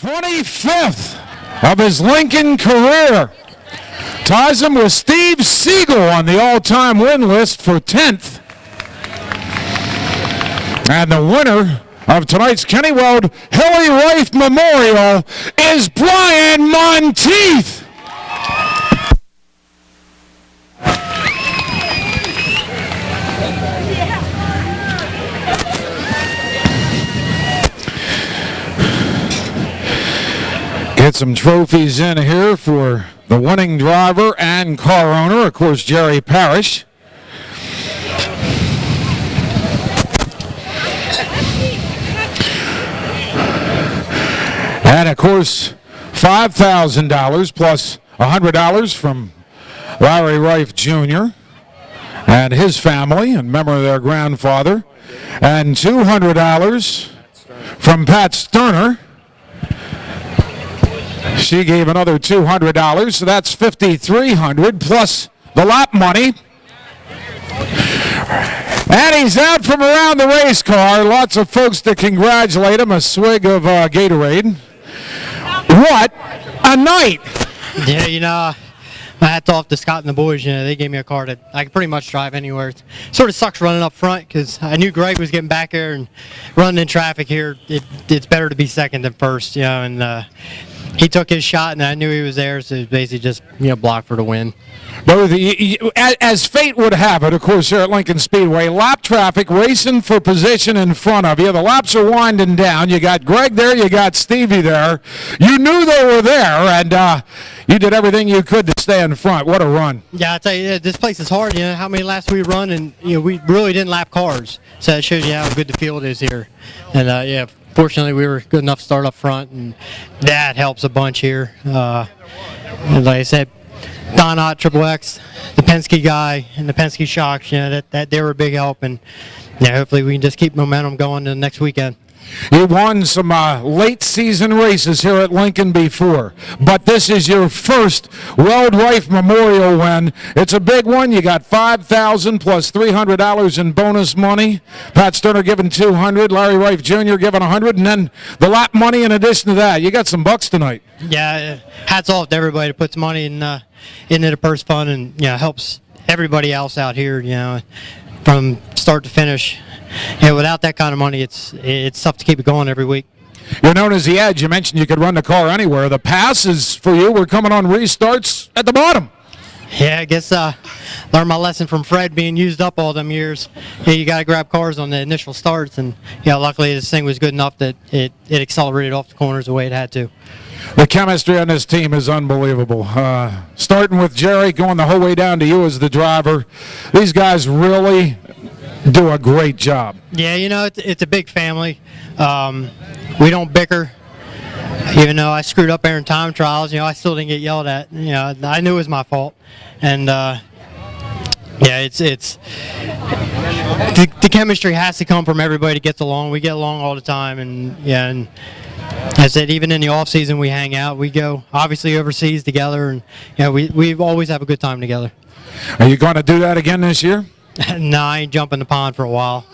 25th of his Lincoln career. Ties him with Steve Siegel on the all-time win list for 10th. And the winner of tonight's Kenny Weld Hilly Rife Memorial is Brian Montieth. Get some trophies in here for the winning driver and car owner, of course, Jerry Parrish. And, of course, $5,000 plus $100 from Larry Rife Jr. and his family in memory of their grandfather, and $200 from Pat Sterner. She gave another $200, so that's $5,300 plus the lap money. And he's out from around the race car. Lots of folks to congratulate him. A swig of Gatorade. What a night! Yeah, you know, my hat's off to Scott and the boys. You know, they gave me a car that I could pretty much drive anywhere. It sort of sucks running up front because I knew Greg was getting back there and running in traffic here. It's better to be second than first, you know, and he took his shot, and I knew he was there, so it was basically just, you know, block for the win. Both, as fate would have it, of course, here at Lincoln Speedway, lap traffic racing for position in front of you. The laps are winding down. You got Greg there, you got Stevie there. You knew they were there, and you did everything you could to stay in front. What a run. Yeah, I tell you, this place is hard. You know, how many laps we run, and, you know, we really didn't lap cars, so that shows you how good the field is here. And, yeah, fortunately, we were good enough to start up front, and that helps a bunch here. And like I said, Don Ott, Triple X, the Penske guy, and the Penske Shocks, you know, that they were a big help. And yeah, hopefully we can just keep momentum going to the next weekend. You won some late season races here at Lincoln before, but this is your first Weld Rife Memorial win. It's a big one. You got $5,000 plus $300 in bonus money. Pat Sterner giving $200, Larry Rife Jr. giving $100, and then the lap money in addition to that. You got some bucks tonight. Yeah, hats off to everybody that puts money into the purse fund, and you know, helps everybody else out here. You know, from start to finish. Yeah, without that kind of money, it's tough to keep it going every week. You're known as the Edge. You mentioned you could run the car anywhere. The passes for you were coming on restarts at the bottom. Yeah, I guess learned my lesson from Fred being used up all them years. Yeah, you got to grab cars on the initial starts, and yeah, luckily this thing was good enough that it accelerated off the corners the way it had to. The chemistry on this team is unbelievable. Starting with Jerry, going the whole way down to you as the driver. These guys really do a great job. Yeah, you know, it's a big family. We don't bicker. Even though I screwed up there in time trials, you know, I still didn't get yelled at. You know, I knew it was my fault. And yeah, it's the chemistry has to come from everybody that gets along. We get along all the time, and yeah, and as I said, even in the off season we hang out. We go obviously overseas together, and you know, we always have a good time together. Are you going to do that again this year? No, I ain't jumping the pond for a while.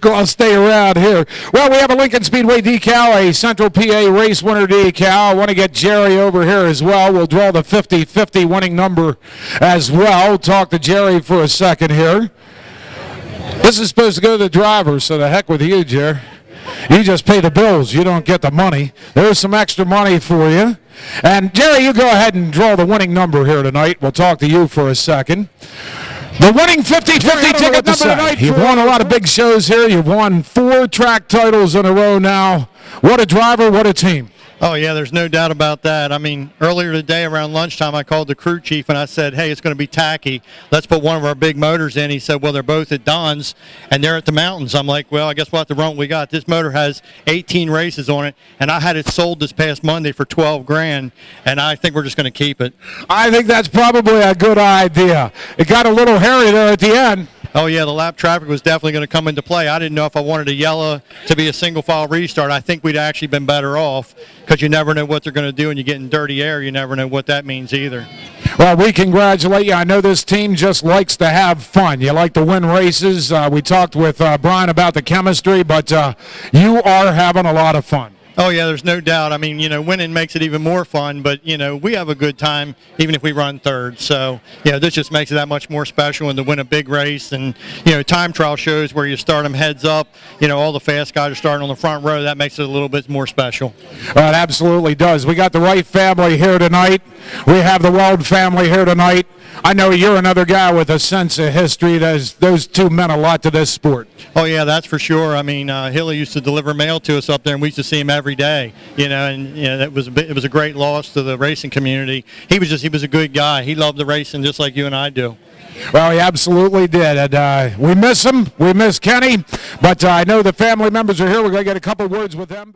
Go on, stay around here. Well, we have a Lincoln Speedway decal, a Central PA race winner decal. I want to get Jerry over here as well. We'll draw the 50-50 winning number as well. Talk to Jerry for a second here. This is supposed to go to the driver, so the heck with you, Jerry. You just pay the bills. You don't get the money. There's some extra money for you. And, Jerry, you go ahead and draw the winning number here tonight. We'll talk to you for a second. The winning 50-50 ticket number tonight. You've won a lot of big shows here. You've won 4 track titles in a row now. What a driver, what a team. Oh, yeah, there's no doubt about that. I mean, earlier today around lunchtime, I called the crew chief and I said, hey, it's going to be tacky. Let's put one of our big motors in. He said, well, they're both at Don's and they're at the mountains. I'm like, well, I guess we'll have to run what we got. This motor has 18 races on it, and I had it sold this past Monday for $12,000, and I think we're just going to keep it. I think that's probably a good idea. It got a little hairy there at the end. Oh, yeah, the lap traffic was definitely going to come into play. I didn't know if I wanted a yellow to be a single-file restart. I think we'd actually been better off because you never know what they're going to do, and you get in dirty air. You never know what that means either. Well, we congratulate you. I know this team just likes to have fun. You like to win races. We talked with Brian about the chemistry, but you are having a lot of fun. Oh yeah, there's no doubt. I mean, winning makes it even more fun, but we have a good time even if we run third. So, this just makes it that much more special, and to win a big race. And time trial shows where you start them heads up. All the fast guys are starting on the front row. That makes it a little bit more special. It absolutely does. We got the Wright family here tonight. We have the Weld family here tonight. I know you're another guy with a sense of history. Those two meant a lot to this sport. Oh yeah, that's for sure. I mean, Hilly used to deliver mail to us up there, and we used to see him every day. And it was a great loss to the racing community. He was a good guy. He loved the racing just like you and I do. Well, he absolutely did. And we miss him. We miss Kenny. But I know the family members are here. We're going to get a couple words with them.